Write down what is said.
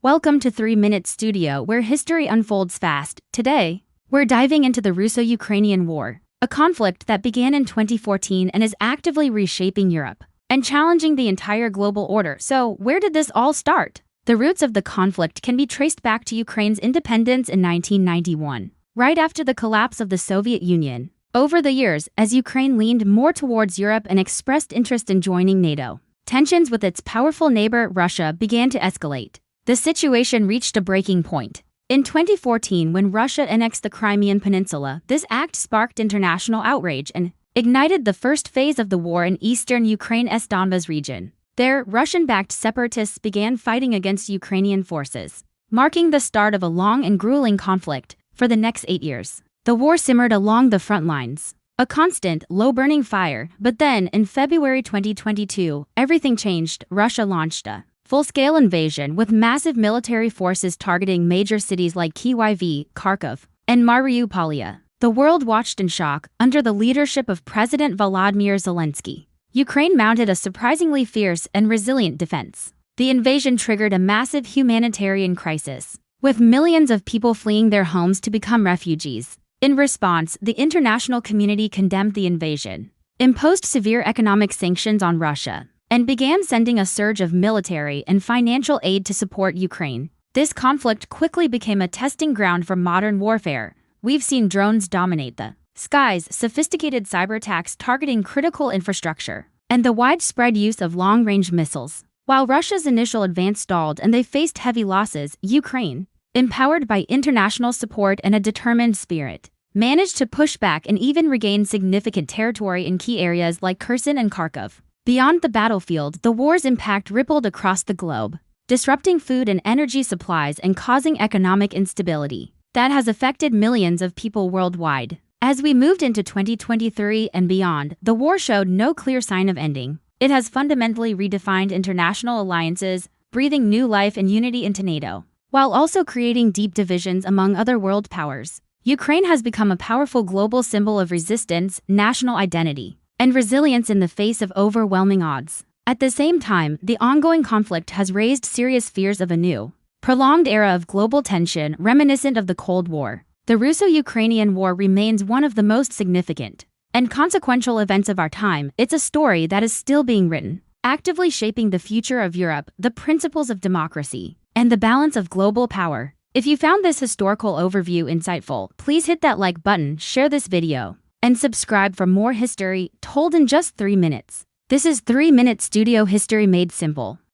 Welcome to 3 Minute Studio, where history unfolds fast. Today, we're diving into the Russo-Ukrainian War, a conflict that began in 2014 and is actively reshaping Europe and challenging the entire global order. So, where did this all start? The roots of the conflict can be traced back to Ukraine's independence in 1991, right after the collapse of the Soviet Union. Over the years, as Ukraine leaned more towards Europe and expressed interest in joining NATO, tensions with its powerful neighbor Russia began to escalate. The situation reached a breaking point. In 2014, when Russia annexed the Crimean Peninsula, this act sparked international outrage and ignited the first phase of the war in eastern Ukraine's Donbas region. There, Russian-backed separatists began fighting against Ukrainian forces, marking the start of a long and grueling conflict. For the next 8 years, the war simmered along the front lines, a constant, low-burning fire. But then, in February 2022, everything changed. Russia launched a full-scale invasion with massive military forces targeting major cities like Kyiv, Kharkov, and Mariupol. The world watched in shock. Under the leadership of President Volodymyr Zelenskyy, Ukraine mounted a surprisingly fierce and resilient defense. The invasion triggered a massive humanitarian crisis, with millions of people fleeing their homes to become refugees. In response, the international community condemned the invasion, imposed severe economic sanctions on Russia, and began sending a surge of military and financial aid to support Ukraine. This conflict quickly became a testing ground for modern warfare. We've seen drones dominate the skies, sophisticated cyber attacks targeting critical infrastructure, and the widespread use of long-range missiles. While Russia's initial advance stalled and they faced heavy losses, Ukraine, empowered by international support and a determined spirit, managed to push back and even regain significant territory in key areas like Kherson and Kharkov. Beyond the battlefield, the war's impact rippled across the globe, disrupting food and energy supplies and causing economic instability that has affected millions of people worldwide. As we moved into 2023 and beyond, the war showed no clear sign of ending. It has fundamentally redefined international alliances, breathing new life and unity into NATO, while also creating deep divisions among other world powers. Ukraine has become a powerful global symbol of resistance, national identity, and resilience in the face of overwhelming odds. At the same time, the ongoing conflict has raised serious fears of a new, prolonged era of global tension reminiscent of the Cold War. The Russo-Ukrainian War remains one of the most significant and consequential events of our time. It's a story that is still being written, actively shaping the future of Europe, the principles of democracy, and the balance of global power. If you found this historical overview insightful, please hit that like button, share this video, and subscribe for more history told in just 3 minutes. This is 3 Minute Studio, history made simple.